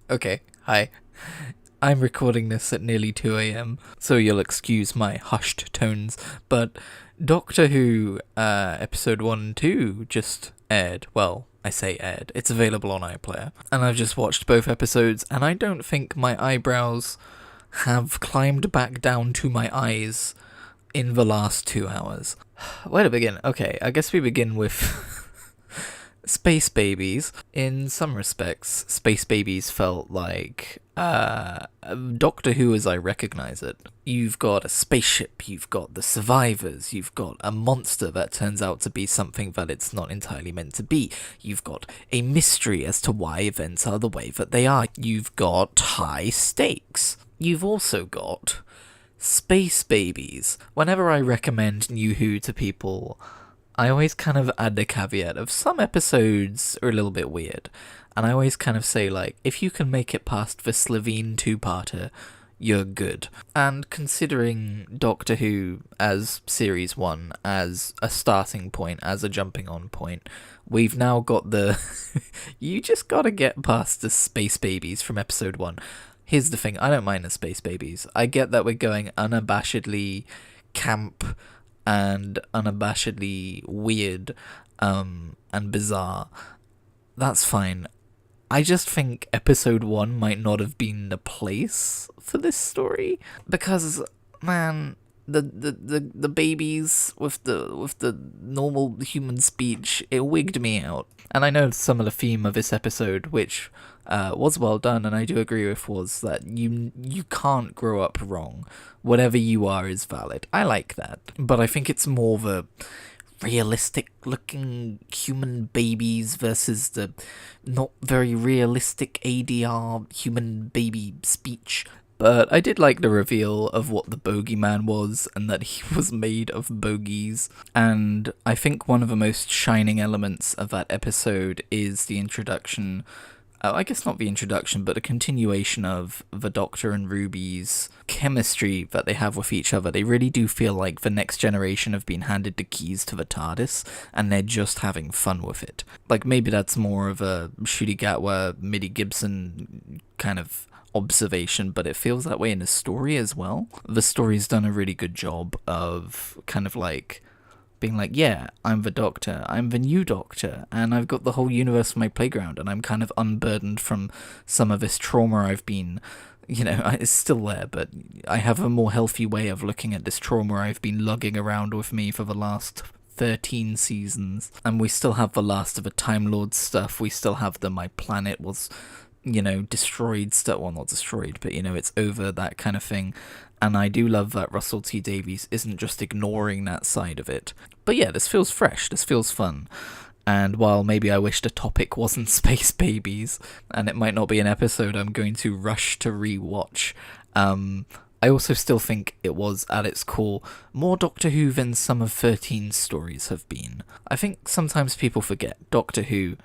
Okay, hi. I'm recording this at nearly 2 a.m., so you'll excuse my hushed tones, but Doctor Who episode 1 and 2 just aired. Well, I say aired. It's available on iPlayer. And I've just watched both episodes, and I don't think my eyebrows have climbed back down to my eyes in the last 2 hours. Where to begin? Okay, I guess we begin with Space Babies. In some respects, Space Babies felt like Doctor Who as I recognize it. You've got a spaceship, you've got the survivors, you've got a monster that turns out to be something that it's not entirely meant to be. You've got a mystery as to why events are the way that they are. You've got high stakes. You've also got Space Babies. Whenever I recommend New Who to people, I always kind of add the caveat of some episodes are a little bit weird. And I always kind of say, like, if you can make it past the Slovene two-parter, you're good. And considering Doctor Who as Series 1, as a starting point, as a jumping on point, we've now got the... you just gotta get past the Space Babies from episode 1. Here's the thing, I don't mind the Space Babies. I get that we're going unabashedly camp and unabashedly weird and bizarre. That's fine. I just think episode 1 might not have been the place for this story, because, man, the babies with the normal human speech, it wigged me out. And I know some of the theme of this episode, which was well done, and I do agree with, was that you can't grow up wrong. Whatever you are is valid. I like that, but I think it's more of a realistic looking human babies versus the not very realistic ADR human baby speech. But I did like the reveal of what the bogeyman was, and that he was made of bogies. And I think one of the most shining elements of that episode is the introduction, I guess not the introduction, but a continuation of the Doctor and Ruby's chemistry that they have with each other. They really do feel like the next generation have been handed the keys to the TARDIS, and they're just having fun with it. Like, maybe that's more of a Ncuti Gatwa, Mitty Gibson kind of observation, but it feels that way in the story as well. The story's done a really good job of kind of like being like, yeah, I'm the Doctor, I'm the new Doctor, and I've got the whole universe for my playground, and I'm kind of unburdened from some of this trauma I've been, it's still there, but I have a more healthy way of looking at this trauma I've been lugging around with me for the last 13 seasons. And we still have the last of the Time Lord stuff, we still have the my planet was destroyed stuff. Well, not destroyed, but it's over, that kind of thing. And I do love that Russell T Davies isn't just ignoring that side of it. But yeah, this feels fresh, this feels fun. And while maybe I wish the topic wasn't Space Babies, and it might not be an episode I'm going to rush to rewatch, I also still think it was, at its core, more Doctor Who than some of 13's stories have been. I think sometimes people forget Doctor Who,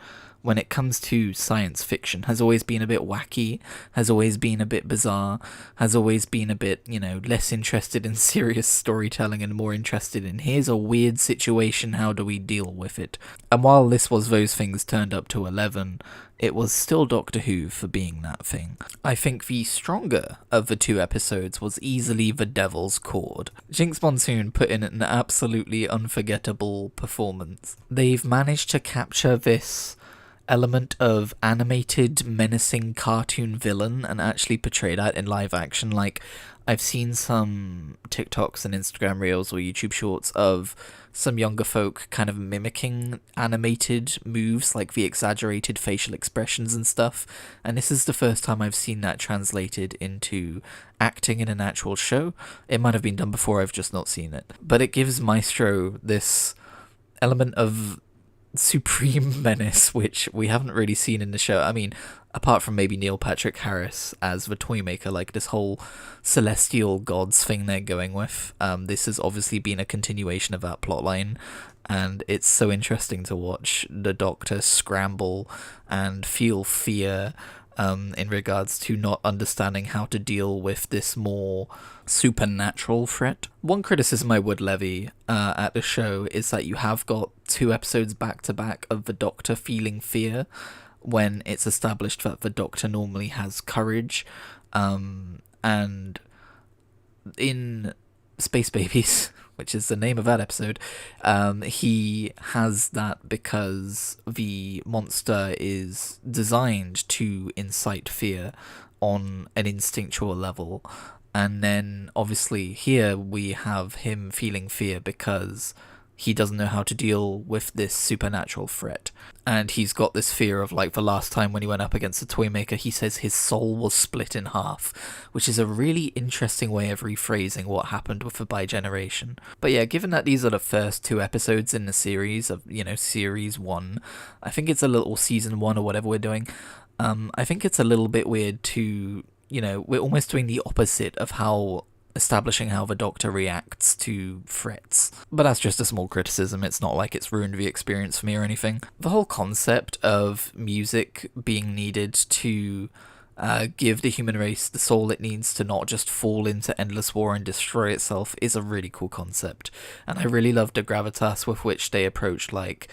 when it comes to science fiction, has always been a bit wacky, has always been a bit bizarre, has always been a bit, less interested in serious storytelling and more interested in, here's a weird situation, how do we deal with it? And while this was those things turned up to 11, it was still Doctor Who for being that thing. I think the stronger of the two episodes was easily The Devil's Chord. Jinkx Monsoon put in an absolutely unforgettable performance. They've managed to capture this element of animated, menacing cartoon villain and actually portray that in live action. Like, I've seen some TikToks and Instagram Reels or YouTube Shorts of some younger folk kind of mimicking animated moves, like the exaggerated facial expressions and stuff, and this is the first time I've seen that translated into acting in an actual show. It might have been done before, I've just not seen it. But it gives Maestro this element of supreme menace, which we haven't really seen in the show. I mean, apart from maybe Neil Patrick Harris as the Toymaker, like this whole celestial gods thing they're going with. This has obviously been a continuation of that plotline, and it's so interesting to watch the Doctor scramble and feel fear in regards to not understanding how to deal with this more supernatural threat. One criticism I would levy at the show is that you have got 2 episodes back to back of the Doctor feeling fear, when it's established that the Doctor normally has courage, and in Space Babies, which is the name of that episode, he has that because the monster is designed to incite fear on an instinctual level. And then obviously here we have him feeling fear because he doesn't know how to deal with this supernatural threat. And he's got this fear of, like, the last time when he went up against the Toymaker, he says his soul was split in half, which is a really interesting way of rephrasing what happened with the Bi-Generation. But yeah, given that these are the first 2 episodes in the series of, series 1, I think it's a little season 1 or whatever we're doing, I think it's a little bit weird to, we're almost doing the opposite of establishing how the Doctor reacts to threats. But that's just a small criticism, it's not like it's ruined the experience for me or anything. The whole concept of music being needed to give the human race the soul it needs to not just fall into endless war and destroy itself is a really cool concept. And I really love the gravitas with which they approached, like,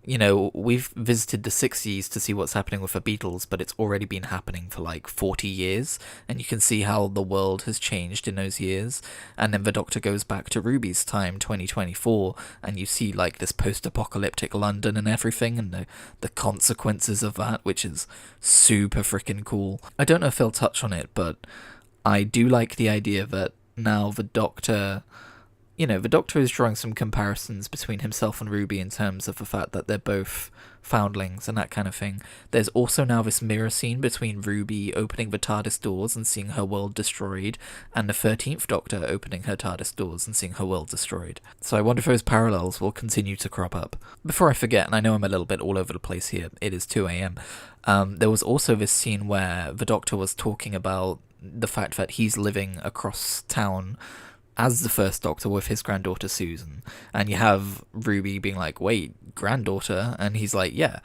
we've visited the 60s to see what's happening with the Beatles, but it's already been happening for like 40 years, and you can see how the world has changed in those years. And then the Doctor goes back to Ruby's time, 2024, and you see like this post-apocalyptic London and everything, and the consequences of that, which is super freaking cool. I don't know if they'll touch on it, but I do like the idea that now the Doctor is drawing some comparisons between himself and Ruby in terms of the fact that they're both foundlings and that kind of thing. There's also now this mirror scene between Ruby opening the TARDIS doors and seeing her world destroyed, and the 13th Doctor opening her TARDIS doors and seeing her world destroyed. So I wonder if those parallels will continue to crop up. Before I forget, and I know I'm a little bit all over the place here, it is 2 a.m. There was also this scene where the Doctor was talking about the fact that he's living across town as the first Doctor with his granddaughter Susan, and you have Ruby being like, wait, granddaughter? And he's like, yeah.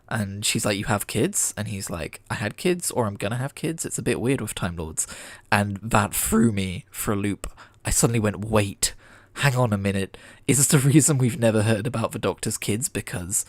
And she's like, you have kids? And he's like, I had kids, or I'm gonna have kids. It's a bit weird with Time Lords. And that threw me for a loop. I suddenly went, wait, hang on a minute. Is this the reason we've never heard about the Doctor's kids? Because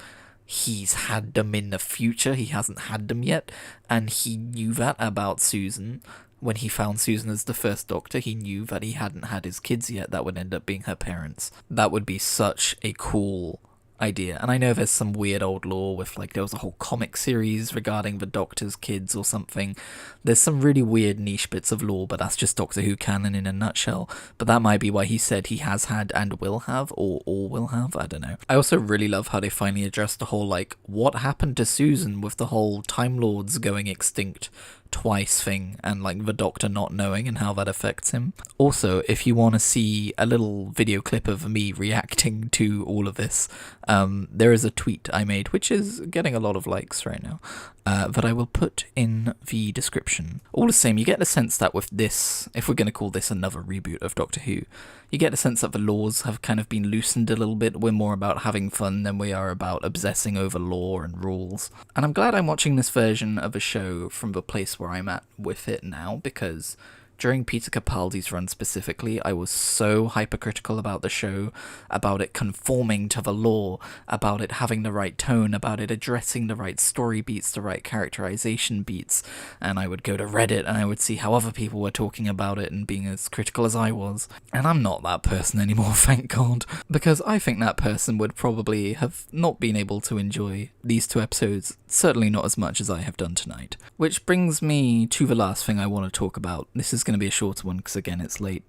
he's had them in the future, he hasn't had them yet, and he knew that about Susan. When he found Susan as the first Doctor, he knew that he hadn't had his kids yet that would end up being her parents. That would be such a cool idea. And I know there's some weird old lore with, like, there was a whole comic series regarding the Doctor's kids or something. There's some really weird niche bits of lore, but that's just Doctor Who canon in a nutshell. But that might be why he said he has had and will have, or all will have, I don't know. I also really love how they finally addressed the whole, like, what happened to Susan with the whole Time Lords going extinct twice thing, and like the Doctor not knowing and how that affects him. Also, if you want to see a little video clip of me reacting to all of this, there is a tweet I made, which is getting a lot of likes right now, that I will put in the description. All the same, you get the sense that with this, if we're going to call this another reboot of Doctor Who, you get the sense that the laws have kind of been loosened a little bit. We're more about having fun than we are about obsessing over lore and rules. And I'm glad I'm watching this version of a show from the place where I'm at with it now, because during Peter Capaldi's run specifically, I was so hypercritical about the show, about it conforming to the lore, about it having the right tone, about it addressing the right story beats, the right characterization beats, and I would go to Reddit and I would see how other people were talking about it and being as critical as I was. And I'm not that person anymore, thank God, because I think that person would probably have not been able to enjoy these 2 episodes, certainly not as much as I have done tonight. Which brings me to the last thing I want to talk about. This is going to be a shorter one because, again, it's late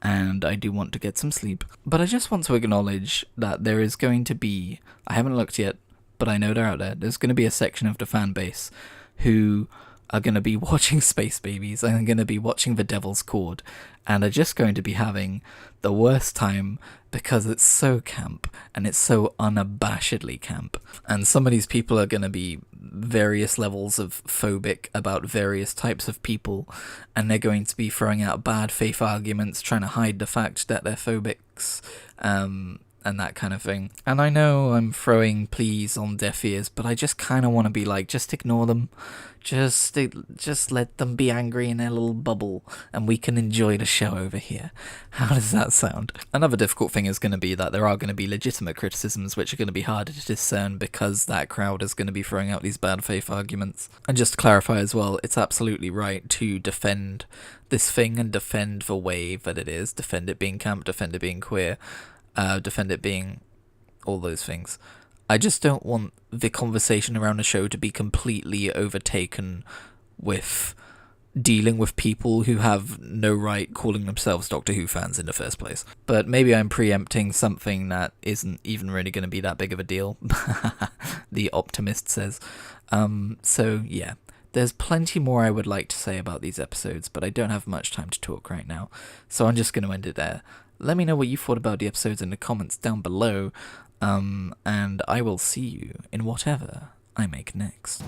and I do want to get some sleep. But I just want to acknowledge that there is going to be, I haven't looked yet, but I know they're out there, there's going to be a section of the fan base who are going to be watching Space Babies and are going to be watching The Devil's Chord and are just going to be having the worst time because it's so camp and it's so unabashedly camp. And some of these people are going to be various levels of phobic about various types of people, and they're going to be throwing out bad faith arguments trying to hide the fact that they're phobics, and that kind of thing. And I know I'm throwing pleas on deaf ears, but I just kind of want to be like, just ignore them. Just let them be angry in their little bubble, and we can enjoy the show over here. How does that sound? Another difficult thing is going to be that there are going to be legitimate criticisms which are going to be harder to discern because that crowd is going to be throwing out these bad faith arguments. And just to clarify as well, it's absolutely right to defend this thing and defend the way that it is, defend it being camp, defend it being queer, defend it being all those things. I just don't want the conversation around the show to be completely overtaken with dealing with people who have no right calling themselves Doctor Who fans in the first place. But maybe I'm preempting something that isn't even really going to be that big of a deal, the optimist says. So yeah, there's plenty more I would like to say about these episodes, but I don't have much time to talk right now, so I'm just going to end it there. Let me know what you thought about the episodes in the comments down below, and I will see you in whatever I make next.